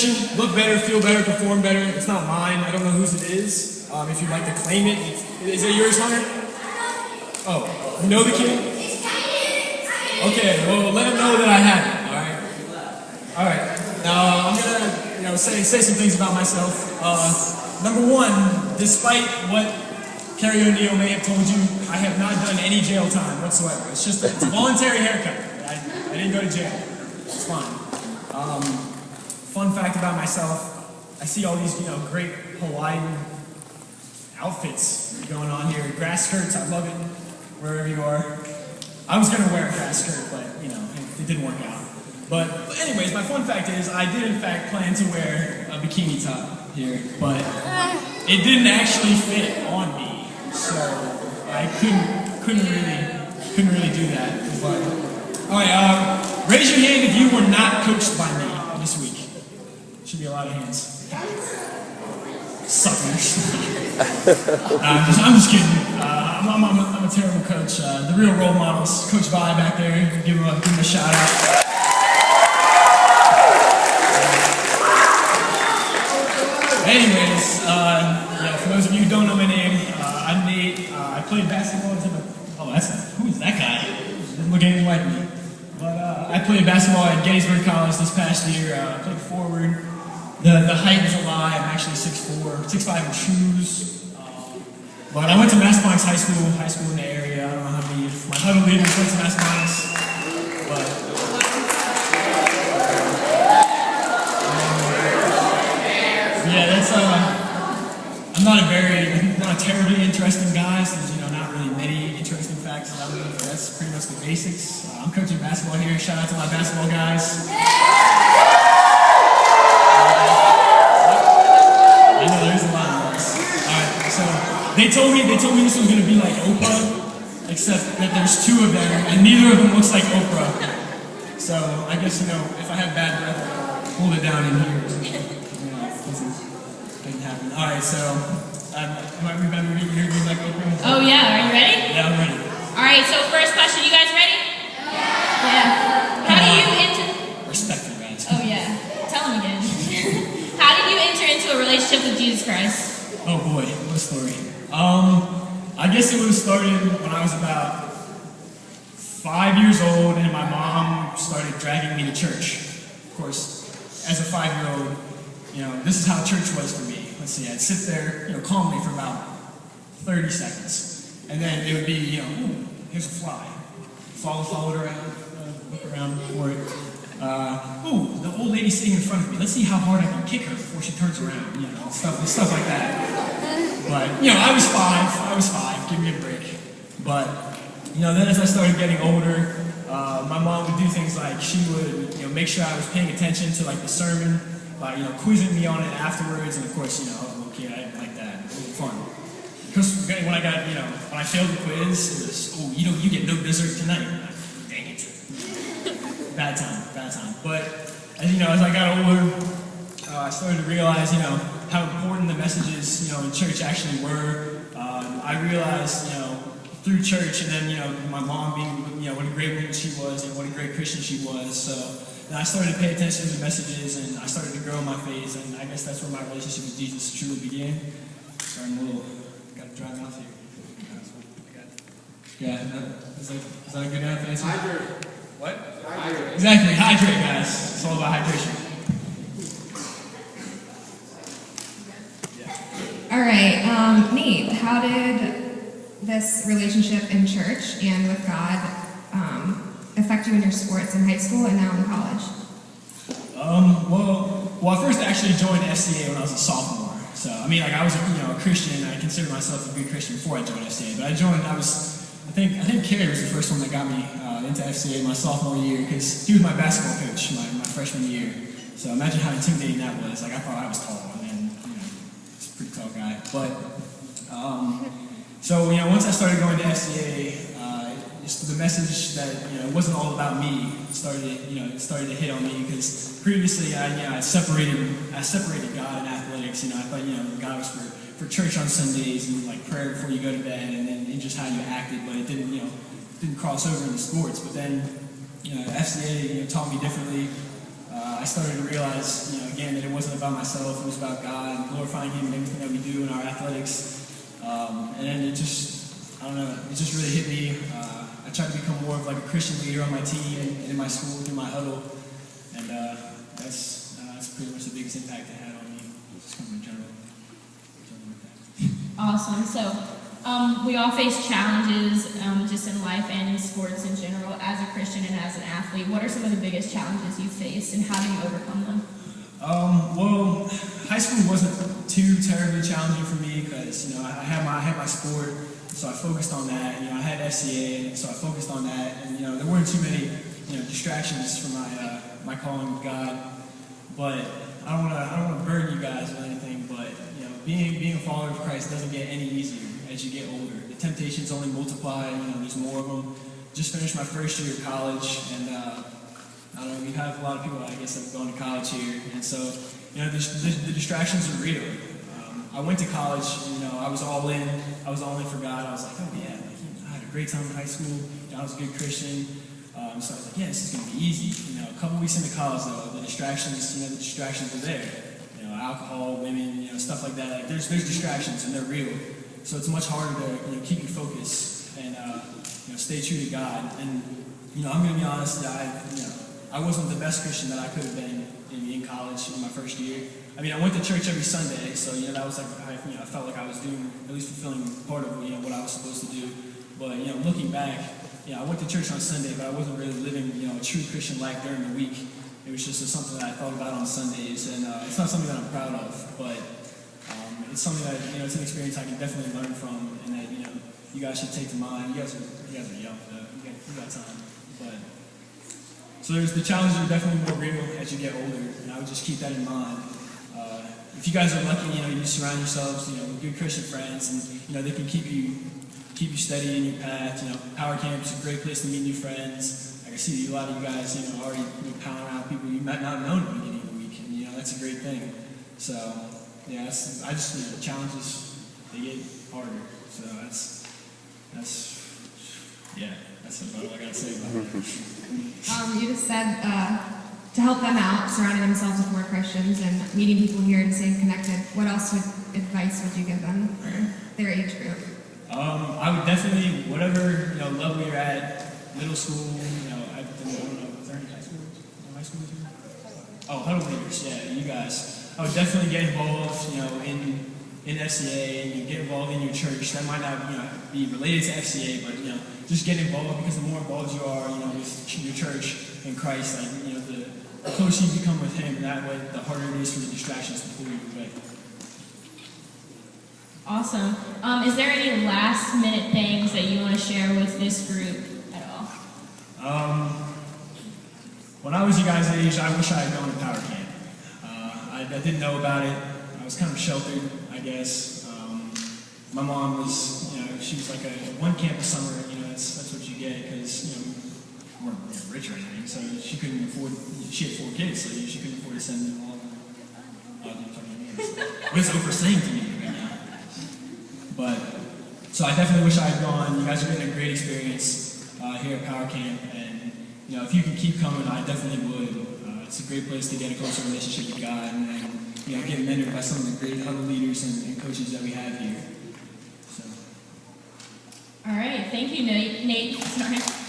position, look better, feel better, perform better. It's not mine. I don't know whose it is. If you'd like to claim it, is it yours, Hunter? Oh, you know the kid? Okay, well, let him know that I have it. All right. Now I'm gonna, say some things about myself. Number one, despite what Kerry O'Neill may have told you, I have not done any jail time whatsoever. It's just a voluntary haircut. I didn't go to jail. It's fine. Fun fact about myself, I see all these, great Hawaiian outfits going on here. Grass skirts, I love it, wherever you are. I was going to wear a grass skirt, but, it didn't work out. But anyways, my fun fact is I did, in fact, plan to wear a bikini top here, but it didn't actually fit on me, so I couldn't really do that. But, all right, raise your hand if you were not coached by me this week. Should be a lot of hands. Suckers. I'm just kidding. I'm a terrible coach. The real role models, Coach Vi back there, give him a shout out. Anyways, for those of you who don't know my name, I'm Nate. I played basketball who is that guy? Doesn't look anything like me. But I played basketball at Gettysburg College this past year. I played forward. The height is a lie. I'm actually 6'4", 6'5" in shoes. But I went to Massaponax High School in the area. I don't know how many of my huddle leaders went to Massaponax. But I'm not a terribly interesting guy, so there's not really many interesting facts about me. That's pretty much the basics. I'm coaching basketball here. Shout out to my basketball guys. I know there's a lot of us. Alright, so they told me this was gonna be like Oprah, except that there's two of them, and neither of them looks like Oprah. So I guess if I have bad breath, hold it down in here. Didn't happen. Alright, so am I remembering you like Oprah? Oh yeah, are you ready? Yeah, I'm ready. Alright, so first question, you guys ready? Yeah. How do you enter? Respect you guys. Oh yeah. Tell them again. How did you enter into a relationship with Jesus Christ? Oh boy, what a story. I guess it was started when I was about 5 years old and my mom started dragging me to church. Of course, as a 5-year-old, this is how church was for me. Let's see, I'd sit there, calmly for about 30 seconds. And then it would be, ooh, here's a fly. Follow it around, look around for it. Ooh, the old lady sitting in front of me. Let's see how hard I can kick her before she turns around. Stuff like that. But I was five. Give me a break. But then as I started getting older, my mom would do things like she would make sure I was paying attention to like the sermon by quizzing me on it afterwards. And of course I was a little kid. I didn't like that. It was fun. Because when I got when I failed the quiz, it was you get no dessert tonight. Dang it. Bad time. But as I got older, I started to realize, how important the messages, in church actually were. I realized, through church, and then, my mom being, what a great woman she was, and what a great Christian she was. So then I started to pay attention to the messages, and I started to grow in my faith, and I guess that's where my relationship with Jesus truly began. Sorry, got to dry mouth here. Yeah, is that a good enough answer? Hydrate. What? Hydrate. Exactly, hydrate, guys. It's all about hydration. All right, Nate, how did this relationship in church and with God affect you in your sports in high school and now in college? Well, I first actually joined FCA when I was a sophomore. So, I was a Christian. I consider myself a good Christian before I joined FCA. But I think Kerry was the first one that got me into FCA my sophomore year because he was my basketball coach my freshman year. So imagine how intimidating that was. I thought I was tall, and he's a pretty tall guy. But so once I started going to FCA, just the message that it wasn't all about me started to hit on me because previously I separated God and athletics. I thought God was for church on Sundays and like prayer before you go to bed, and then just how you acted, but it didn't cross over into sports. But then FCA taught me differently. I started to realize again that it wasn't wasn't about myself, it was about God and glorifying Him in everything that we do in our athletics. And then it just, I don't know, it just really hit me. I tried to become more of like a Christian leader on my team and in my school, through my huddle. And that's pretty much the biggest impact it had on me, just kind of in general impact. Awesome. So we all face challenges just in life and in sports in general as a Christian and as an athlete. What are some of the biggest challenges you faced and how do you overcome them? Well, high school wasn't too terribly challenging for me because, you know, I had my sport, so I focused on that. You know, I had FCA, so I focused on that. And, you know, there weren't too many, you know, distractions from my calling with God. But I don't want to burden you guys with anything, but, you know, being a follower of Christ doesn't get any easier as you get older. The temptations only multiply, you know, there's more of them. Just finished my first year of college, and I don't know, we have a lot of people, I guess, that have gone to college here, and so, you know, the distractions are real. I went to college, you know, I was all in for God. I was like, oh yeah, like, you know, I had a great time in high school, you know, I was a good Christian, so I was like, yeah, this is going to be easy. You know, a couple weeks into college, though, the distractions are there. You know, alcohol, women, you know, stuff like that. Like, there's distractions, and they're real. So it's much harder to, you know, keep your focus and, you know, stay true to God. And, you know, I'm going to be honest, I wasn't the best Christian that I could have been in college in my first year. I mean, I went to church every Sunday, so, you know, that was like, I felt like I was doing, at least fulfilling part of, you know, what I was supposed to do. But, you know, looking back, you know, I went to church on Sunday, but I wasn't really living, you know, a true Christian life during the week. It was just something that I thought about on Sundays, and it's not something that I'm proud of, but it's something that, you know, it's an experience I can definitely learn from, and that, you know, you guys should take to mind. You guys are young, though. You got time. But so the challenges are definitely more real as you get older, and I would just keep that in mind. If you guys are lucky, you know, you surround yourselves, you know, with good Christian friends, and, you know, they can keep you steady in your path. You know, Power Camp is a great place to meet new friends. I see a lot of you guys, you know, already pounding around people you might not have known at the beginning of the week, and, you know, that's a great thing. So, yeah, I just, you know, the challenges, they get harder. So that's about all I gotta say about that. You just said to help them out, surrounding themselves with more Christians and meeting people here and staying connected. What advice would you give them for their age group? I would definitely, whatever, you know, level you're at, middle school, you know, I don't know, is there any high schoolers here? Oh, huddle leaders, yeah, you guys. I would definitely get involved, you know, in FCA, you get involved in your church. That might not, you know, be related to FCA, but, you know, just get involved, because the more involved you are, you know, with your church and Christ, like, you know, the closer you become with Him, and that way, the harder it is for the distractions to pull you away. Awesome. Is there any last minute things that you want to share with this group at all? When I was you guys' age, I wish I had gone to Power Camp. I didn't know about it. I was kind of sheltered, I guess. My mom was, you know, she was like a one camp a summer. You know, that's what you get, because, you know, we weren't rich or anything, so she couldn't afford. She had 4 kids, so she couldn't afford to send them all. What is Oprah saying to me right now? But so I definitely wish I had gone. You guys are getting a great experience here at Power Camp, and, you know, if you can keep coming, I definitely would. It's a great place to get a closer relationship with God, and you know, get mentored by some of the great huddle leaders and coaches that we have here. So. All right, thank you, Nate. Sorry.